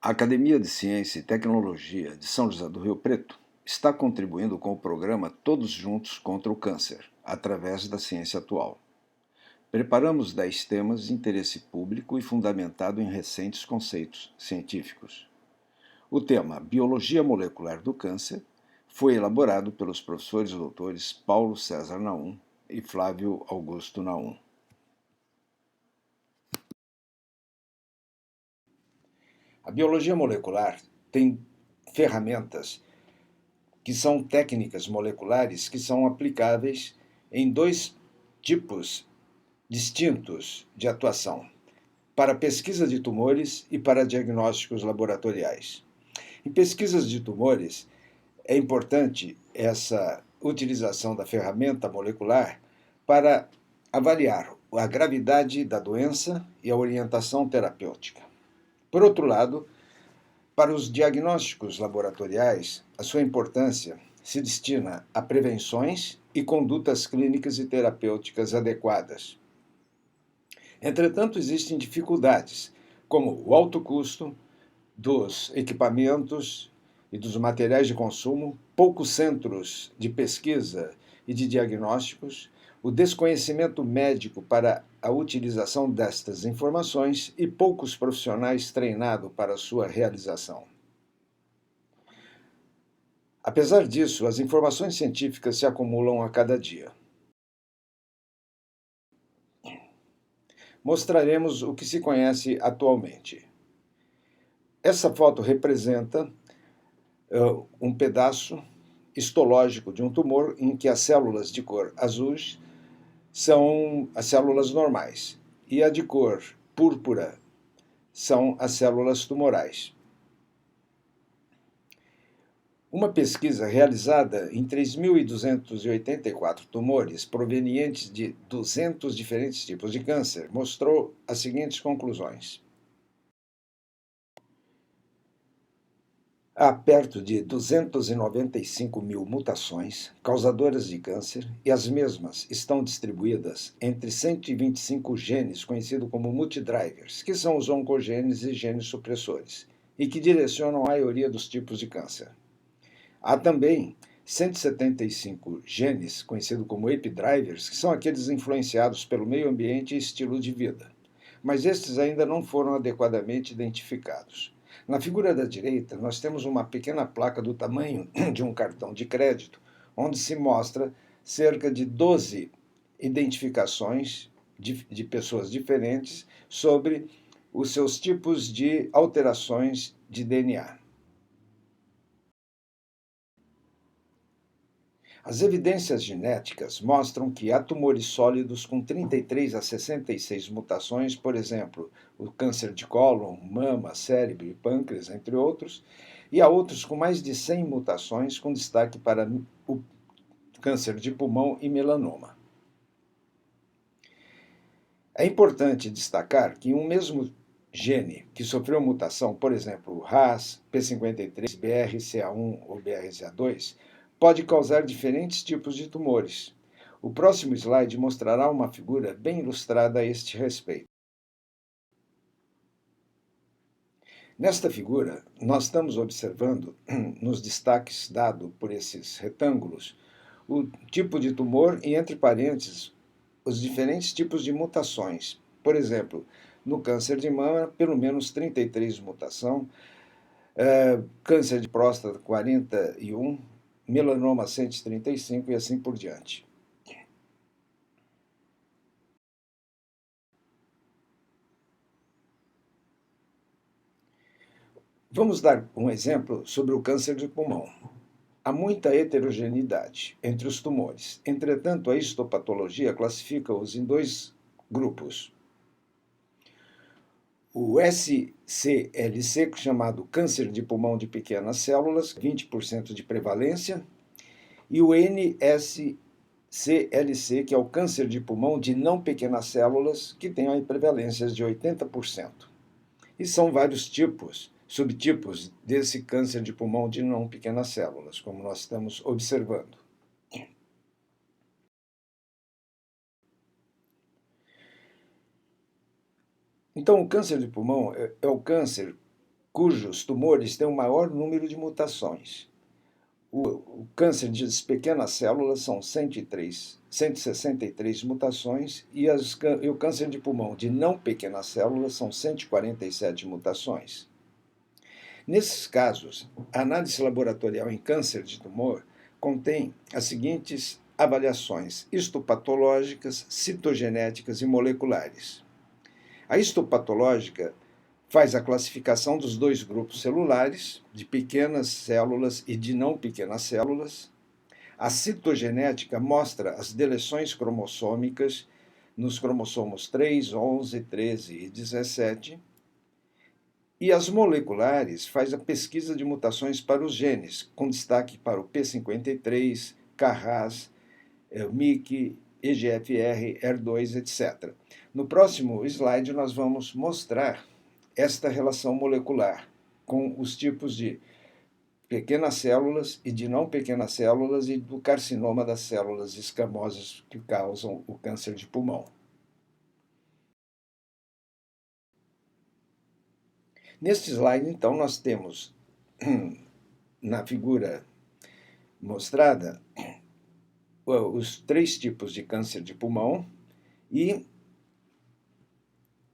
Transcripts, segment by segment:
A Academia de Ciência e Tecnologia de São José do Rio Preto está contribuindo com o programa Todos Juntos contra o Câncer, através da ciência atual. Preparamos 10 temas de interesse público e fundamentado em recentes conceitos científicos. O tema Biologia Molecular do Câncer foi elaborado pelos professores doutores Paulo César Naum e Flávio Augusto Naum. A biologia molecular tem ferramentas que são técnicas moleculares que são aplicáveis em dois tipos distintos de atuação: para pesquisa de tumores e para diagnósticos laboratoriais. Em pesquisas de tumores, é importante essa utilização da ferramenta molecular para avaliar a gravidade da doença e a orientação terapêutica. Por outro lado, para os diagnósticos laboratoriais, a sua importância se destina a prevenções e condutas clínicas e terapêuticas adequadas. Entretanto, existem dificuldades, como o alto custo dos equipamentos e dos materiais de consumo, poucos centros de pesquisa e de diagnósticos, o desconhecimento médico para a utilização destas informações e poucos profissionais treinados para sua realização. Apesar disso, as informações científicas se acumulam a cada dia. Mostraremos o que se conhece atualmente. Essa foto representa um pedaço histológico de um tumor em que as células de cor azul são as células normais e a de cor púrpura são as células tumorais. Uma pesquisa realizada em 3.284 tumores provenientes de 200 diferentes tipos de câncer mostrou as seguintes conclusões. Há perto de 295 mil mutações causadoras de câncer e as mesmas estão distribuídas entre 125 genes conhecidos como multidrivers, que são os oncogenes e genes supressores, e que direcionam a maioria dos tipos de câncer. Há também 175 genes, conhecidos como epidrivers, que são aqueles influenciados pelo meio ambiente e estilo de vida, mas estes ainda não foram adequadamente identificados. Na figura da direita, nós temos uma pequena placa do tamanho de um cartão de crédito, onde se mostra cerca de 12 identificações de pessoas diferentes sobre os seus tipos de alterações de DNA. As evidências genéticas mostram que há tumores sólidos com 33 a 66 mutações, por exemplo, o câncer de cólon, mama, cérebro e pâncreas, entre outros, e há outros com mais de 100 mutações, com destaque para o câncer de pulmão e melanoma. É importante destacar que um mesmo gene que sofreu mutação, por exemplo, o RAS, P53, BRCA1 ou BRCA2, pode causar diferentes tipos de tumores. O próximo slide mostrará uma figura bem ilustrada a este respeito. Nesta figura, nós estamos observando, nos destaques dados por esses retângulos, o tipo de tumor e, entre parênteses, os diferentes tipos de mutações. Por exemplo, no câncer de mama, pelo menos 33 mutações, câncer de próstata 41, melanoma 135 e assim por diante. Vamos dar um exemplo sobre o câncer de pulmão. Há muita heterogeneidade entre os tumores. Entretanto, a histopatologia classifica-os em dois grupos. O SCLC, chamado câncer de pulmão de pequenas células, 20% de prevalência, e o NSCLC, que é o câncer de pulmão de não pequenas células, que tem prevalências de 80%. E são vários subtipos desse câncer de pulmão de não pequenas células, como nós estamos observando. Então, o câncer de pulmão é o câncer cujos tumores têm o maior número de mutações. O câncer de pequenas células são 163 mutações e o câncer de pulmão de não pequenas células são 147 mutações. Nesses casos, a análise laboratorial em câncer de tumor contém as seguintes avaliações histopatológicas, citogenéticas e moleculares. A histopatológica faz a classificação dos dois grupos celulares, de pequenas células e de não pequenas células. A citogenética mostra as deleções cromossômicas nos cromossomos 3, 11, 13 e 17. E as moleculares faz a pesquisa de mutações para os genes, com destaque para o P53, Carras, MYC, EGFR, ER2, etc. No próximo slide, nós vamos mostrar esta relação molecular com os tipos de pequenas células e de não pequenas células e do carcinoma das células escamosas que causam o câncer de pulmão. Neste slide, então, nós temos na figura mostrada os 3 tipos de câncer de pulmão e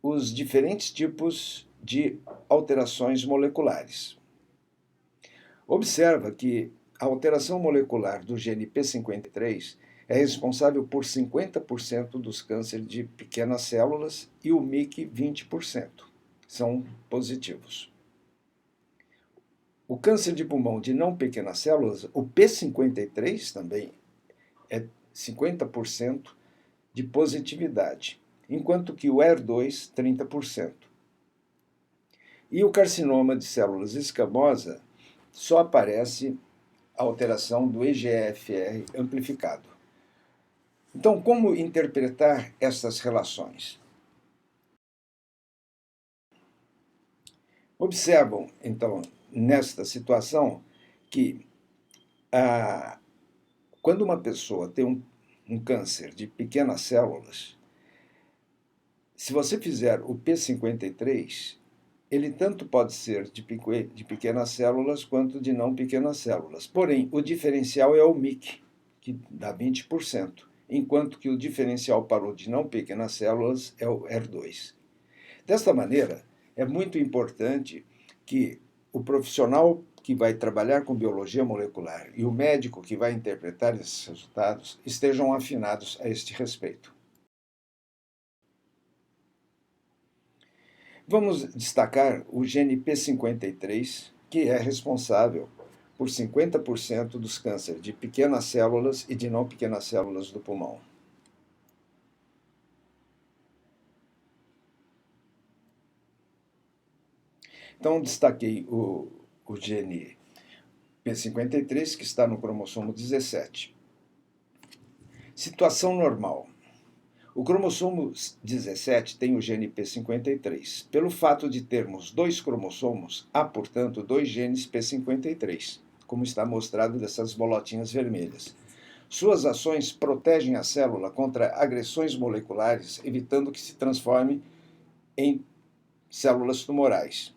os diferentes tipos de alterações moleculares. Observa que a alteração molecular do gene P53 é responsável por 50% dos cânceres de pequenas células e o MYC 20%. São positivos. O câncer de pulmão de não pequenas células, o P53 também é 50% de positividade, enquanto que o ER2, 30%. E o carcinoma de células escamosa só aparece a alteração do EGFR amplificado. Então, como interpretar essas relações? Observam, então, nesta situação, que quando uma pessoa tem um câncer de pequenas células, se você fizer o P53, ele tanto pode ser de pequenas células quanto de não pequenas células. Porém, o diferencial é o MYC, que dá 20%, enquanto que o diferencial para o de não pequenas células é o ER2. Desta maneira, é muito importante que o profissional que vai trabalhar com biologia molecular e o médico que vai interpretar esses resultados estejam afinados a este respeito. Vamos destacar o gene P53, que é responsável por 50% dos cânceres de pequenas células e de não pequenas células do pulmão. Então, destaquei o gene P53, que está no cromossomo 17. Situação normal. O cromossomo 17 tem o gene P53. Pelo fato de termos 2 cromossomos, há, portanto, 2 genes P53, como está mostrado dessas bolotinhas vermelhas. Suas ações protegem a célula contra agressões moleculares, evitando que se transforme em células tumorais.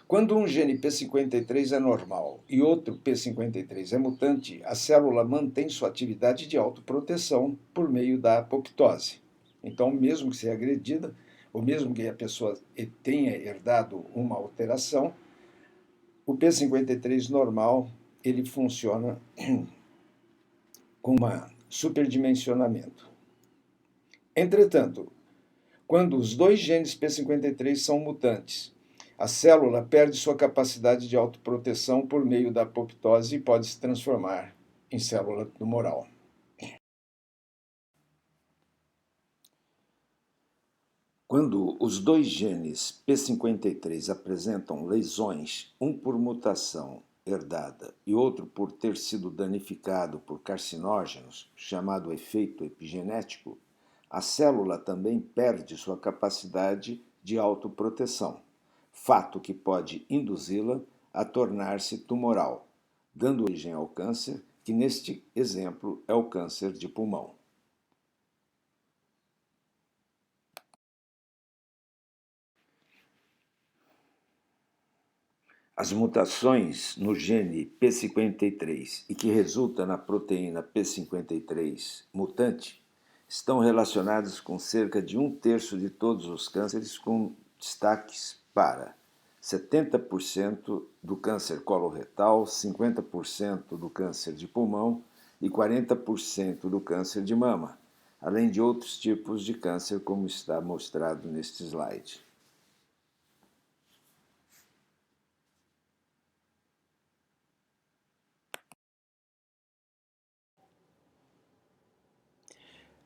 Quando um gene P53 é normal e outro P53 é mutante, a célula mantém sua atividade de autoproteção por meio da apoptose. Então, mesmo que seja agredida, ou mesmo que a pessoa tenha herdado uma alteração, o P53 normal ele funciona com um superdimensionamento. Entretanto, quando os 2 genes P53 são mutantes, a célula perde sua capacidade de autoproteção por meio da apoptose e pode se transformar em célula tumoral. Quando os 2 genes P53 apresentam lesões, um por mutação herdada e outro por ter sido danificado por carcinógenos, chamado efeito epigenético, a célula também perde sua capacidade de autoproteção, fato que pode induzi-la a tornar-se tumoral, dando origem ao câncer, que neste exemplo é o câncer de pulmão. As mutações no gene P53 e que resulta na proteína P53 mutante estão relacionadas com cerca de 1/3 de todos os cânceres, com destaques para 70% do câncer coloretal, 50% do câncer de pulmão e 40% do câncer de mama, além de outros tipos de câncer, como está mostrado neste slide.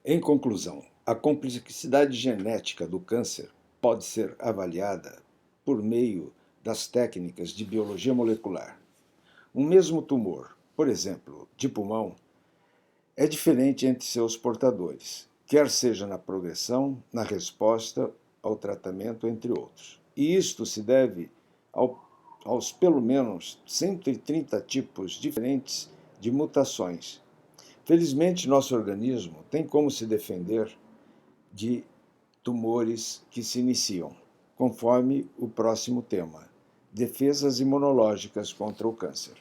Em conclusão, a complexidade genética do câncer pode ser avaliada por meio das técnicas de biologia molecular. Um mesmo tumor, por exemplo, de pulmão, é diferente entre seus portadores, quer seja na progressão, na resposta ao tratamento, entre outros. E isto se deve aos pelo menos 130 tipos diferentes de mutações. Felizmente, nosso organismo tem como se defender de tumores que se iniciam, conforme o próximo tema: defesas imunológicas contra o câncer.